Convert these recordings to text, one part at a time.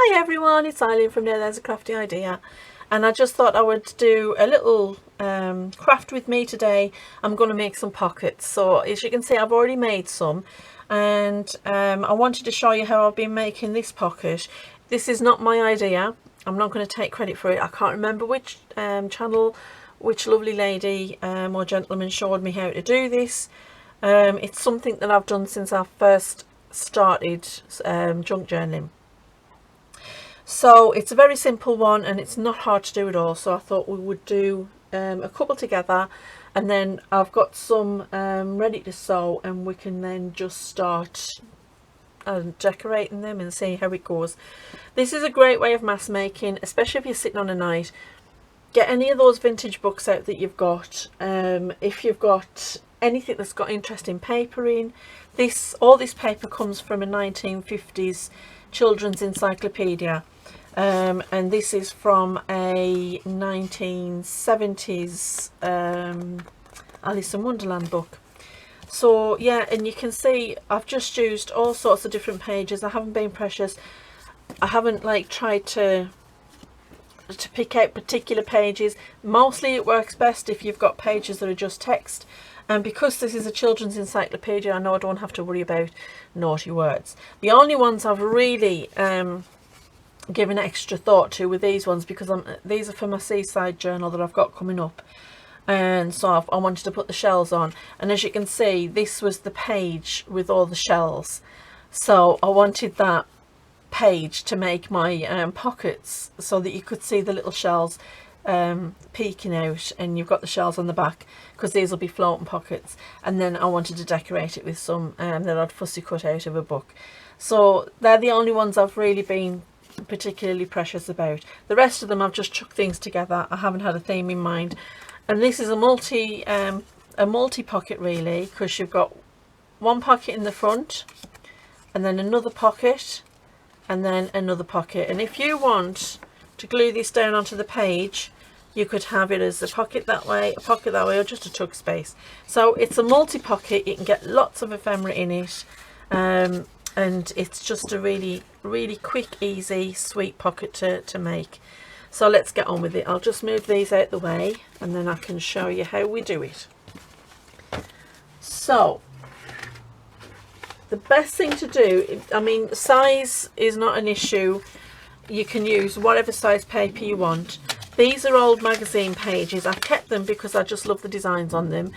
Hi everyone, it's Eileen from There There's a Crafty Idea, and I just thought I would do a little craft with me today. I'm going to make some pockets. So as you can see, I've already made some, and I wanted to show you how I've been making this pocket. This is not my idea. I'm not going to take credit for it. I can't remember which channel, which lovely lady or gentleman showed me how to do this. It's something that I've done since I first started junk journaling. So it's a very simple one and it's not hard to do at all. So I thought we would do a couple together, and then I've got some ready to sew, and we can then just start decorating them and see how it goes. This is a great way of mass making, especially if you're sitting on a night. Get any of those vintage books out that you've got. If you've got anything that's got interesting paper in, all this paper comes from a 1950s children's encyclopedia, and this is from a 1970s Alice in Wonderland book. So yeah, and you can see I've just used all sorts of different pages. I haven't been precious. I haven't like tried to pick out particular pages. Mostly it works best if you've got pages that are just text, and because this is a children's encyclopedia, I know I don't have to worry about naughty words. The only ones I've really given extra thought to were these ones, because these are for my seaside journal that I've got coming up, and so I wanted to put the shells on. And as you can see, this was the page with all the shells, so I wanted that page to make my pockets so that you could see the little shells peeking out, and you've got the shells on the back because these will be floating pockets. And then I wanted to decorate it with some that I'd fussy cut out of a book. So they're the only ones I've really been particularly precious about. The rest of them I've just chucked things together. I haven't had a theme in mind, and this is a multi pocket really, because you've got one pocket in the front and then another pocket and then another pocket. And if you want to glue this down onto the page, you could have it as a pocket that way, a pocket that way, or just a tuck space. So it's a multi-pocket. You can get lots of ephemera in it, and it's just a really quick, easy, sweet pocket to make. So let's get on with it. I'll just move these out the way and then I can show you how we do it. So the best thing to do, I mean, size is not an issue. You can use whatever size paper you want. These are old magazine pages. I've kept them because I just love the designs on them.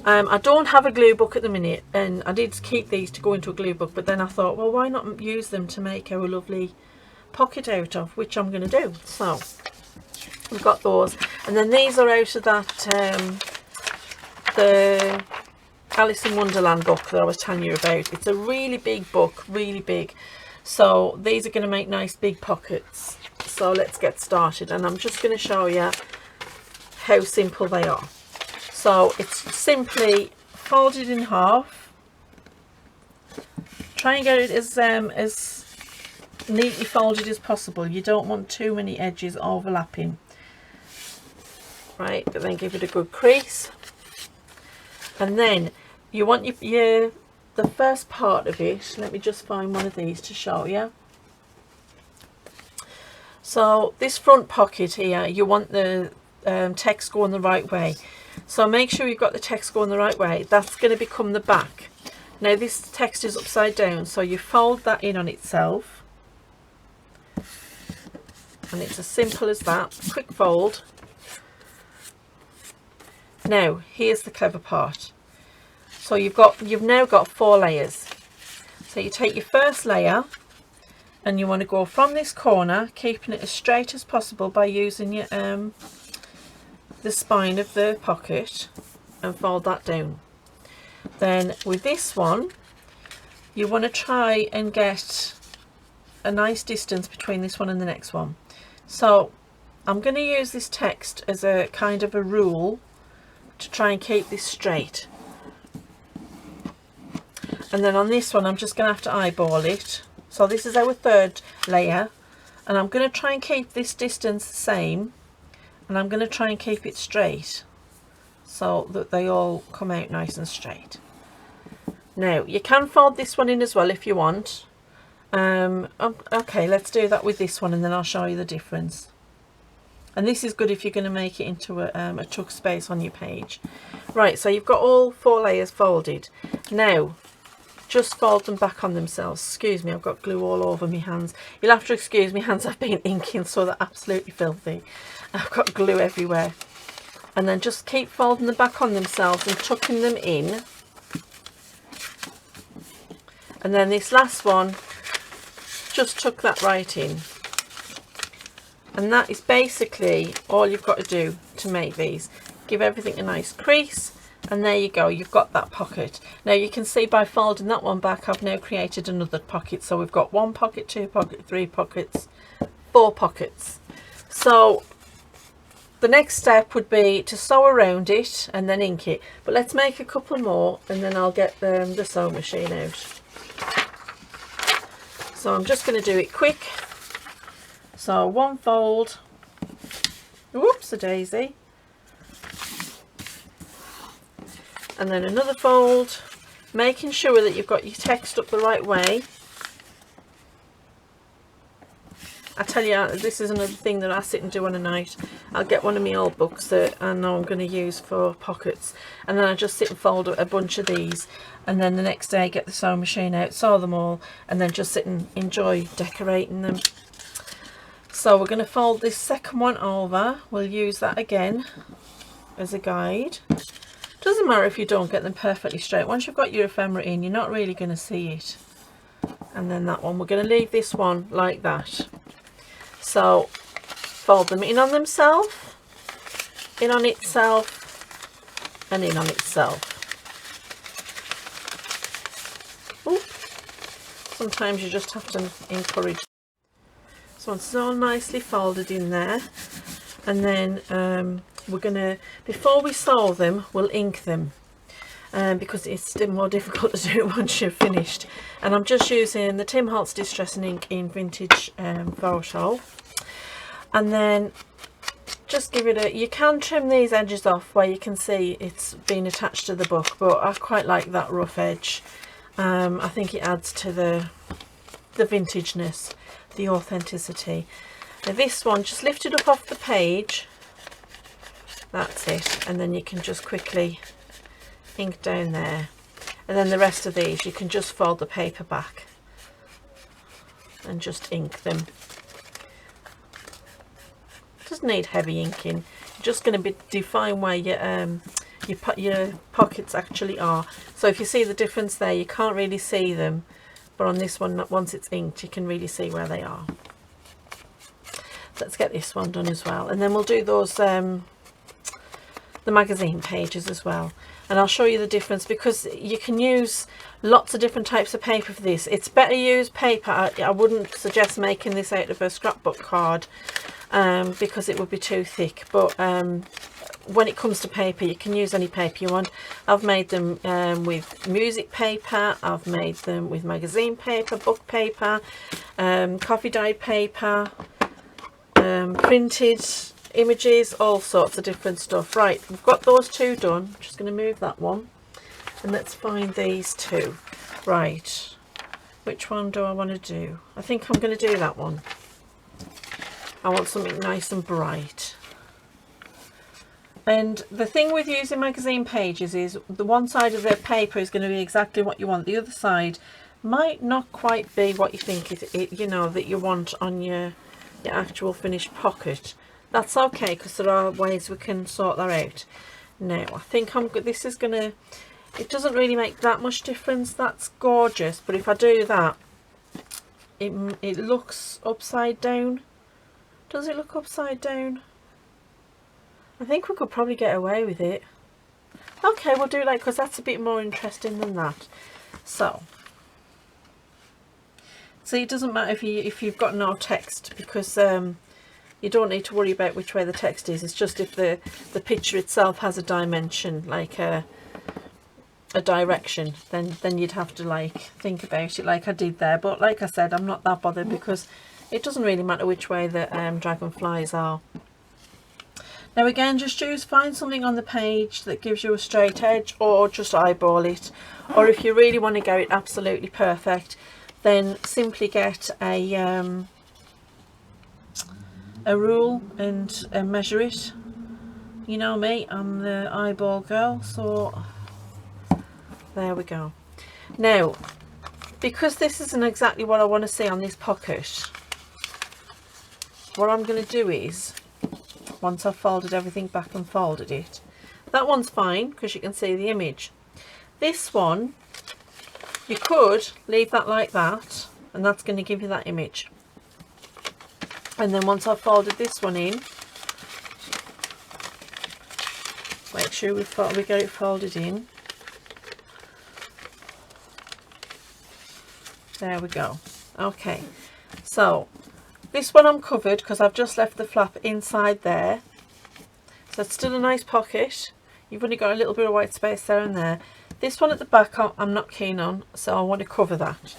I don't have a glue book at the minute, and I did keep these to go into a glue book, but then I thought, well, why not use them to make our lovely pocket out of, which I'm going to do. So we've got those, and then these are out of that the Alice in Wonderland book that I was telling you about. It's a really big book, really big. So these are going to make nice big pockets. So let's get started, and I'm just going to show you how simple they are. So it's simply folded in half. Try and get it as neatly folded as possible. You don't want too many edges overlapping. Right, but then give it a good crease. And then you want the first part of it. Let me just find one of these to show you. So this front pocket here, you want the text going the right way. So make sure you've got the text going the right way. That's going to become the back. Now this text is upside down, so you fold that in on itself. And it's as simple as that. Quick fold. Now here's the clever part. So you've now got 4 layers. So you take your first layer, and you want to go from this corner, keeping it as straight as possible by using your the spine of the pocket, and fold that down. Then with this one, you want to try and get a nice distance between this one and the next one. So I'm going to use this text as a kind of a rule to try and keep this straight. And then on this one, I'm just going to have to eyeball it. So this is our third layer, and I'm going to try and keep this distance the same, and I'm going to try and keep it straight so that they all come out nice and straight. Now you can fold this one in as well if you want, Okay, let's do that with this one and then I'll show you the difference. And this is good if you're going to make it into a tuck space on your page. Right, so you've got all 4 layers folded. Now, just fold them back on themselves. Excuse me, I've got glue all over my hands. You'll have to excuse me hands, I've been inking, so they're absolutely filthy. I've got glue everywhere. And then just keep folding them back on themselves and tucking them in. And then this last one, just tuck that right in. And that is basically all you've got to do to make these. Give everything a nice crease, and there you go, you've got that pocket. Now you can see by folding that one back, I've now created another pocket. So we've got 1 pocket, 2 pockets, 3 pockets, 4 pockets. So the next step would be to sew around it and then ink it. But let's make a couple more and then I'll get the sewing machine out. So I'm just going to do it quick. So 1 fold, whoops a daisy, and then another fold, making sure that you've got your text up the right way. I tell you, this is another thing that I sit and do on a night. I'll get one of my old books that I know I'm going to use for pockets, and then I just sit and fold a bunch of these, and then the next day get the sewing machine out, sew them all, and then just sit and enjoy decorating them. So we're going to fold this second one over. We'll use that again as a guide. Doesn't matter if you don't get them perfectly straight. Once you've got your ephemera in, you're not really going to see it. And then that one, we're going to leave this one like that. So fold them in on themselves, in on itself, and in on itself. Ooh. Sometimes you just have to encourage. So it's all nicely folded in there, and then we're gonna, before we sew them, we'll ink them, because it's still more difficult to do once you're finished. And I'm just using the Tim Holtz Distressing Ink in Vintage Photo. And then just give it a, you can trim these edges off where you can see it's been attached to the book, but I quite like that rough edge. I think it adds to the vintageness, the authenticity. Now this one, just lift it up off the page, that's it, and then you can just quickly ink down there. And then the rest of these you can just fold the paper back and just ink them. Doesn't need heavy inking, you're just going to define where your pockets actually are. So if you see the difference there, you can't really see them, but on this one, once it's inked, you can really see where they are. Let's get this one done as well, and then we'll do those the magazine pages as well, and I'll show you the difference, because you can use lots of different types of paper for this. It's better use paper. I wouldn't suggest making this out of a scrapbook card, because it would be too thick, but when it comes to paper, you can use any paper you want. I've made them with music paper, I've made them with magazine paper, book paper, coffee dyed paper, printed images, all sorts of different stuff. Right, we've got those 2 done. I'm just going to move that one, and let's find these 2. Right, which one do I want to do? I think I'm going to do that one. I want something nice and bright. And the thing with using magazine pages is the one side of the paper is going to be exactly what you want. The other side might not quite be what you think you know, that you want on your actual finished pocket. That's okay, because there are ways we can sort that out. Now I think this is gonna, it doesn't really make that much difference. That's gorgeous, but if I do that, it looks upside down. Does it look upside down? I think we could probably get away with it. Okay, we'll do it like, because that's a bit more interesting than that. So it doesn't matter if you've got no text, because you don't need to worry about which way the text is. It's just if the picture itself has a dimension, like a direction, then you'd have to like think about it like I did there. But like I said, I'm not that bothered, because it doesn't really matter which way the dragonflies are. Now again, just find something on the page that gives you a straight edge, or just eyeball it. Or if you really want to get it absolutely perfect, then simply get a rule and measure it. You know me, I'm the eyeball girl, so there we go. Now, because this isn't exactly what I want to see on this pocket, what I'm going to do is, once I've folded everything back and folded it, that one's fine because you can see the image. This one, you could leave that like that, and that's going to give you that image. And then once I've folded this one in, make sure we get it folded in. There we go. Okay, so this one I'm covered because I've just left the flap inside there. So it's still a nice pocket. You've only got a little bit of white space there and there. This one at the back I'm not keen on, so I want to cover that.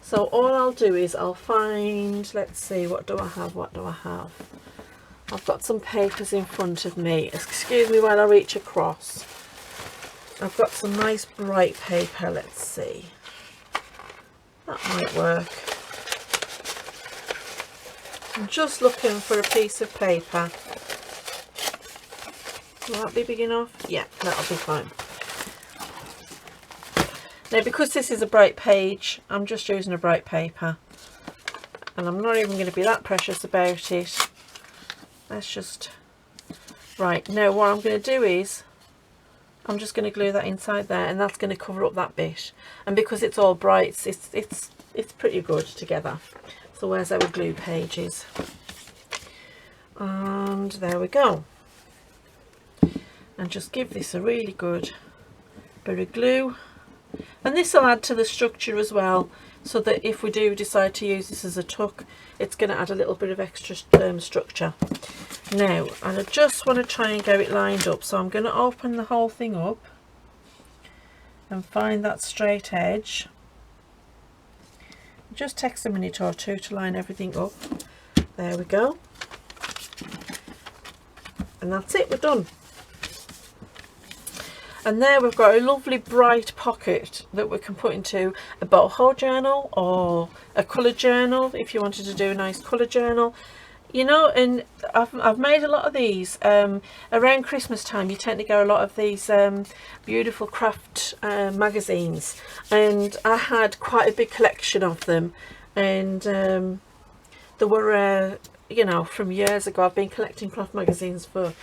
So all I'll do is I'll find, let's see, what do I have? I've got some papers in front of me. Excuse me while I reach across. I've got some nice bright paper, let's see. That might work. I'm just looking for a piece of paper. Will that be big enough? Yeah, that'll be fine. Now, because this is a bright page, I'm just using a bright paper. And I'm not even going to be that precious about it. Let's just... Right, now what I'm going to do is, I'm just going to glue that inside there, and that's going to cover up that bit. And because it's all bright, it's pretty good together. So where's our glue pages? And there we go. And just give this a really good bit of glue. And this will add to the structure as well, so that if we do decide to use this as a tuck, it's going to add a little bit of extra structure. Now, and I just want to try and get it lined up, so I'm going to open the whole thing up and find that straight edge. It just takes a minute or two to line everything up. There we go. And that's it, we're done. And there we've got a lovely bright pocket that we can put into a boho journal or a colour journal if you wanted to do a nice colour journal. You know, and I've made a lot of these. Around Christmas time you tend to get a lot of these beautiful craft magazines, and I had quite a big collection of them, and there were, you know, from years ago. I've been collecting craft magazines for...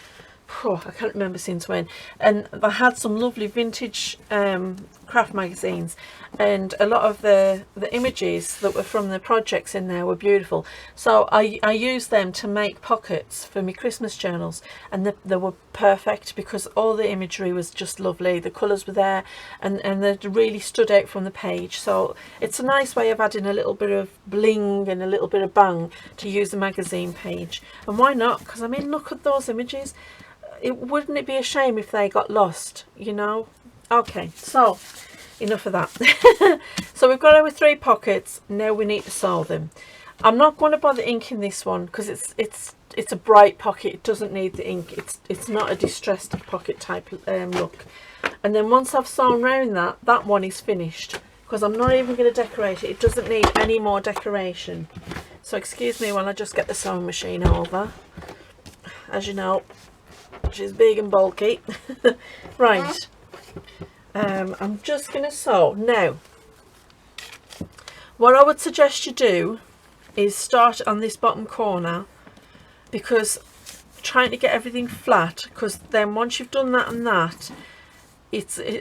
I can't remember since when, and I had some lovely vintage craft magazines, and a lot of the images that were from the projects in there were beautiful, so I used them to make pockets for my Christmas journals, and they were perfect because all the imagery was just lovely, the colours were there, and they really stood out from the page. So it's a nice way of adding a little bit of bling and a little bit of bang to use a magazine page. And why not? Because I mean, look at those images. Wouldn't it be a shame if they got lost, you know? Okay, so enough of that. So we've got our 3 pockets. Now we need to sew them. I'm not going to bother inking this one because it's a bright pocket. It doesn't need the ink. It's not a distressed pocket type look. And then once I've sewn around that one is finished, because I'm not even going to decorate it. It doesn't need any more decoration. So excuse me while I just get the sewing machine over. As you know, she's big and bulky. Right, I'm just going to sew. Now, what I would suggest you do is start on this bottom corner, because trying to get everything flat, because then once you've done that and that,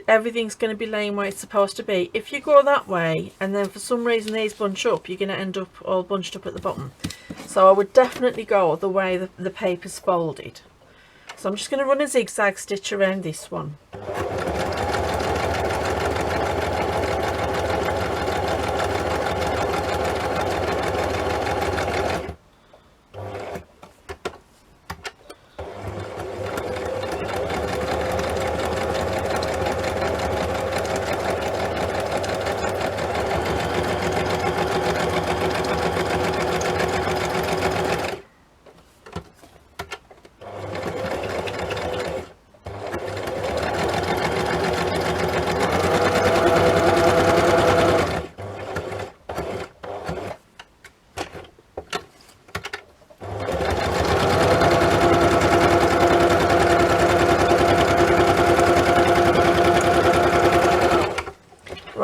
everything's going to be laying where it's supposed to be. If you go that way and then for some reason these bunch up, you're going to end up all bunched up at the bottom. So I would definitely go the way the paper's folded. So I'm just going to run a zigzag stitch around this one.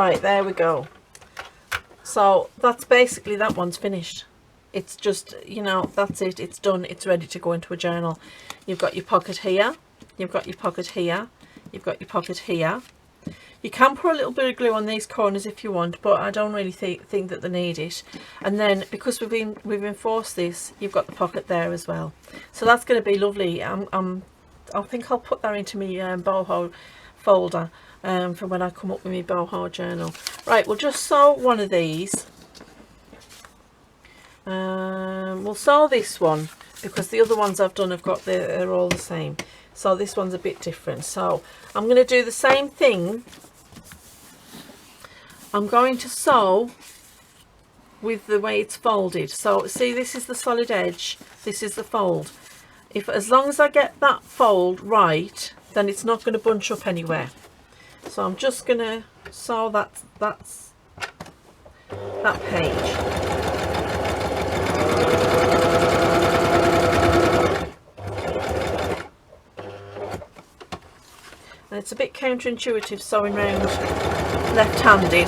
Right, there we go. So that's basically, that one's finished. It's just, you know, that's it. It's done. It's ready to go into a journal. You've got your pocket here. You've got your pocket here. You've got your pocket here. You can put a little bit of glue on these corners if you want, but I don't really think that they need it. And then because we've enforced this, you've got the pocket there as well. So that's going to be lovely. I think I'll put that into my boho folder for when I come up with my boho journal. Right, we'll just sew one of these. We'll sew this one because the other ones I've done they're all the same. So this one's a bit different. So I'm going to do the same thing. I'm going to sew with the way it's folded. So see, this is the solid edge, this is the fold. As long as I get that fold right, then it's not going to bunch up anywhere. So I'm just going to sew that page. And it's a bit counterintuitive sewing round left-handed.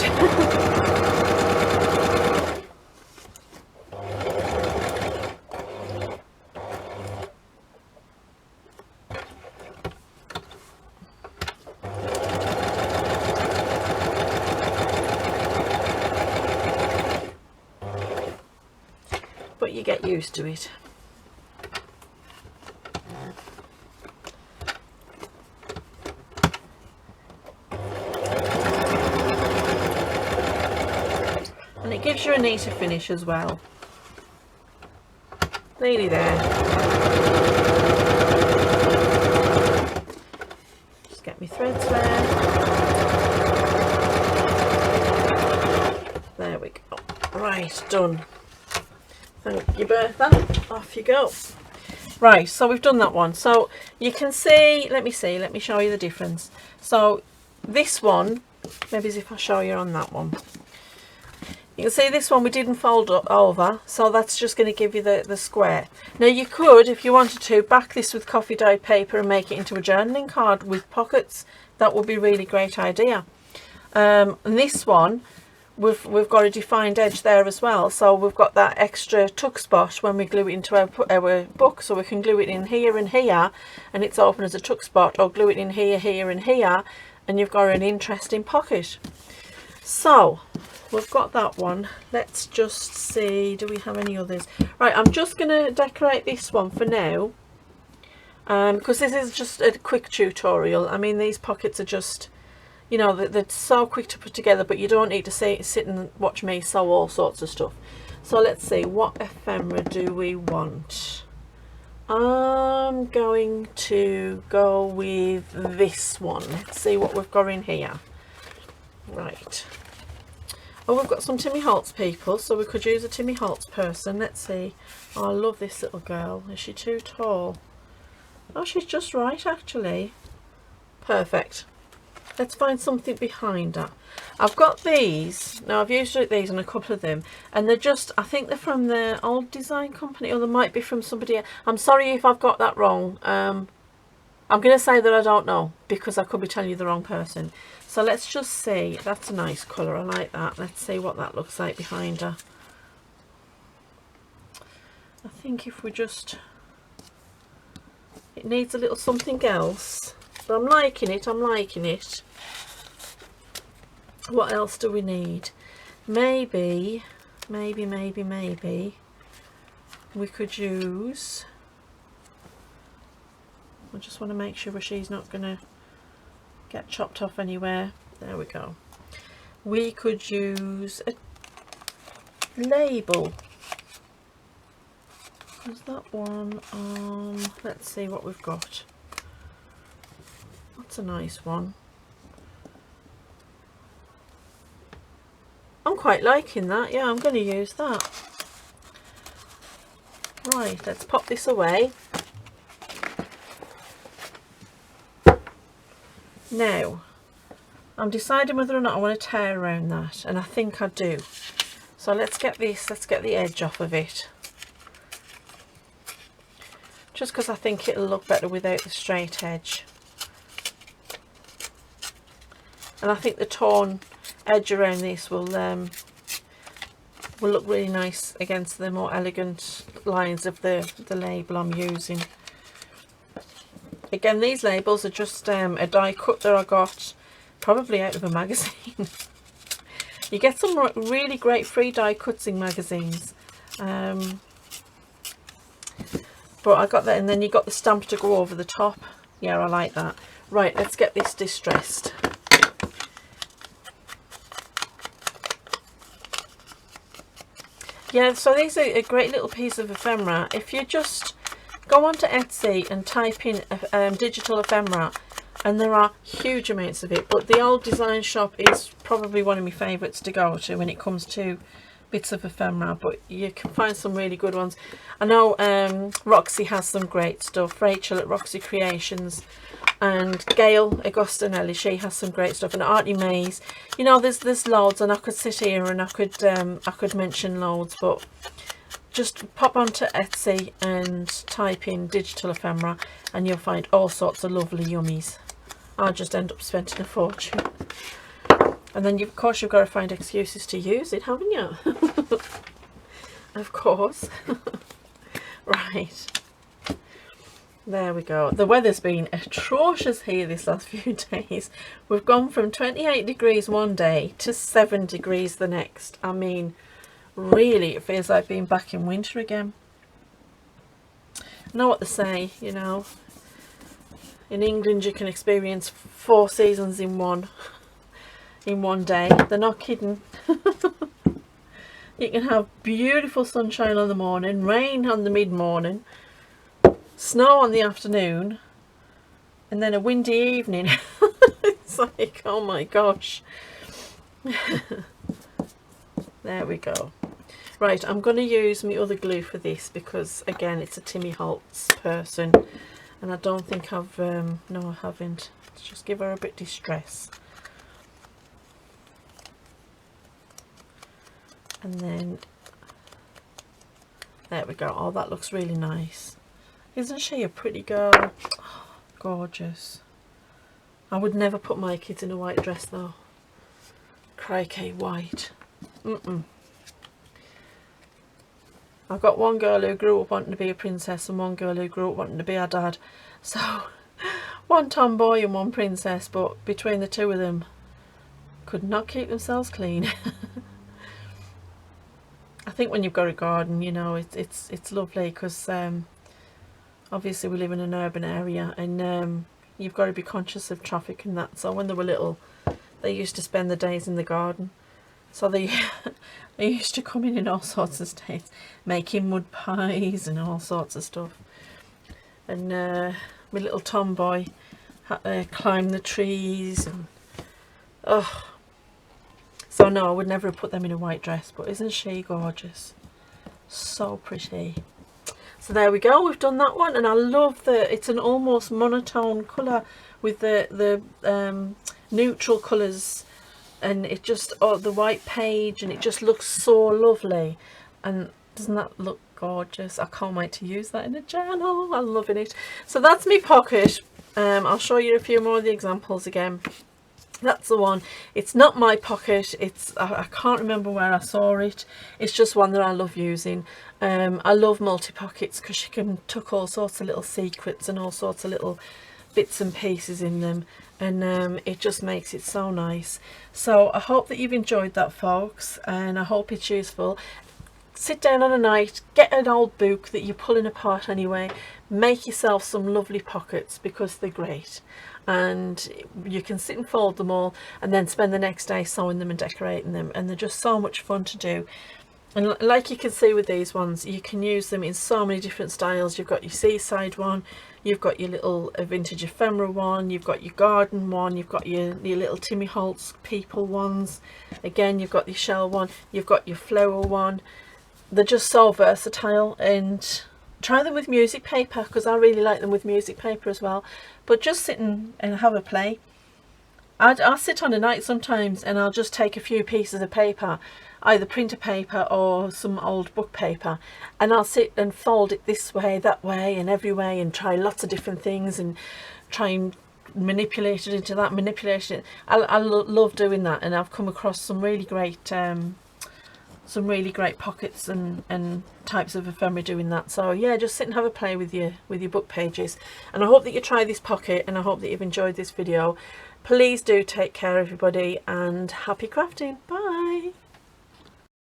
But you get used to it. And it gives you a neater finish as well. Nearly there. Just get my threads there. There we go. Right, done. Thank you, Bertha. Off you go. Right, so we've done that one. So you can see, let me show you the difference. So this one, maybe as if I show you on that one. You can see this one we didn't fold over, so that's just going to give you the square. Now you could, if you wanted to, back this with coffee dyed paper and make it into a journaling card with pockets. That would be a really great idea. And this one, we've got a defined edge there as well, so we've got that extra tuck spot when we glue it into our book, so we can glue it in here and here, and it's open as a tuck spot, or glue it in here, here and here, and you've got an interesting pocket. So we've got that one. Let's just see, do we have any others? Right, I'm just going to decorate this one for now, because this is just a quick tutorial. I mean, these pockets are just, you know, they're so quick to put together, but you don't need to sit and watch me sew all sorts of stuff. So let's see, what ephemera do we want? I'm going to go with this one. Let's see what we've got in here. Right. Oh, we've got some Timmy Holtz people, so we could use a Timmy Holtz person. Let's see. Oh, I love this little girl. Is she too tall? Oh, she's just right, actually. Perfect. Let's find something behind her. I've got these. Now, I've used these on a couple of them, and they're just, I think they're from the old design company, or they might be from somebody else. I'm sorry if I've got that wrong. I'm going to say that I don't know, because I could be telling you the wrong person. So let's just see. That's a nice colour. I like that. Let's see what that looks like behind her. I think if we just... It needs a little something else. But I'm liking it. I'm liking it. What else do we need? Maybe we could use... I just want to make sure she's not going to get chopped off anywhere. There we go. We could use a label. Is that one? Let's see what we've got. That's a nice one. I'm quite liking that. Yeah, I'm going to use that. Right, let's pop this away. Now, I'm deciding whether or not I want to tear around that, and I think I do. So let's get the edge off of it. Just because I think it'll look better without the straight edge. And I think the torn edge around this will look really nice against the more elegant lines of the label I'm using. Again, these labels are just a die cut that I got probably out of a magazine. You get some really great free die cuts in magazines, but I got that, and then you got the stamp to go over the top. Yeah, I like that. Right, let's get this distressed. Yeah, so these are a great little piece of ephemera. If you just go onto Etsy and type in digital ephemera, and there are huge amounts of it, but the Old Design Shop is probably one of my favourites to go to when it comes to bits of ephemera, but you can find some really good ones. I know Roxy has some great stuff, Rachel at Roxy Creations, and Gail Augustinelli, she has some great stuff, and Auntie Mays. You know, there's loads, and I could sit here and I could mention loads, but just pop onto Etsy and type in digital ephemera and you'll find all sorts of lovely yummies. I'll just end up spending a fortune, and then of course you've got to find excuses to use it, haven't you? Of course. Right, there we go. The weather's been atrocious here this last few days. We've gone from 28 degrees one day to 7 degrees the next. I mean, really, it feels like being back in winter again. I know what they say, you know, in England you can experience 4 seasons in one day. They're not kidding. You can have beautiful sunshine on the morning, rain on the mid-morning, snow on the afternoon, and then a windy evening. It's like, oh my gosh. There we go. Right, I'm going to use my other glue for this because, again, it's a Timmy Holtz person, and I don't think I've, no I haven't. Let's just give her a bit of distress. And then, there we go. Oh, that looks really nice. Isn't she a pretty girl? Oh, gorgeous. I would never put my kids in a white dress though. Crikey, white. I've got one girl who grew up wanting to be a princess and one girl who grew up wanting to be a dad. So, one tomboy and one princess, but between the two of them, could not keep themselves clean. I think when you've got a garden, you know, it's lovely because obviously we live in an urban area, and you've got to be conscious of traffic and that. So when they were little, they used to spend the days in the garden. So they used to come in all sorts of states, making mud pies and all sorts of stuff. And my little tomboy had to climb the trees, and oh. So no, I would never have put them in a white dress, but isn't she gorgeous? So pretty. So there we go, we've done that one, and I love that it's an almost monotone colour with the neutral colours, and it just, oh, the white page, and it just looks so lovely. And doesn't that look gorgeous? I can't wait to use that in a journal. I'm loving it. So that's my pocket. I'll show you a few more of the examples again. That's the one. It's not my pocket. It's I can't remember where I saw it. It's just one that I love using. I love multi-pockets because you can tuck all sorts of little secrets and all sorts of little bits and pieces in them, and it just makes it so nice. So I hope that you've enjoyed that, folks, and I hope it's useful. Sit down on a night, get an old book that you're pulling apart anyway, make yourself some lovely pockets because they're great. And you can sit and fold them all and then spend the next day sewing them and decorating them, and they're just so much fun to do. And like you can see with these ones, you can use them in so many different styles. You've got your seaside one, you've got your little vintage ephemera one, you've got your garden one, you've got your little Timmy Holtz people ones, again you've got your shell one, you've got your flower one. They're just so versatile, and try them with music paper because I really like them with music paper as well. But just sit and have a play. I'll sit on a night sometimes and I'll just take a few pieces of paper, either printer paper or some old book paper, and I'll sit and fold it this way, that way and every way, and try lots of different things and try and manipulated into that, manipulation. I love doing that, and I've come across some really great pockets and types of ephemera doing that. So yeah, just sit and have a play with your book pages, and I hope that you try this pocket, and I hope that you've enjoyed this video. Please do take care, everybody, and happy crafting. Bye.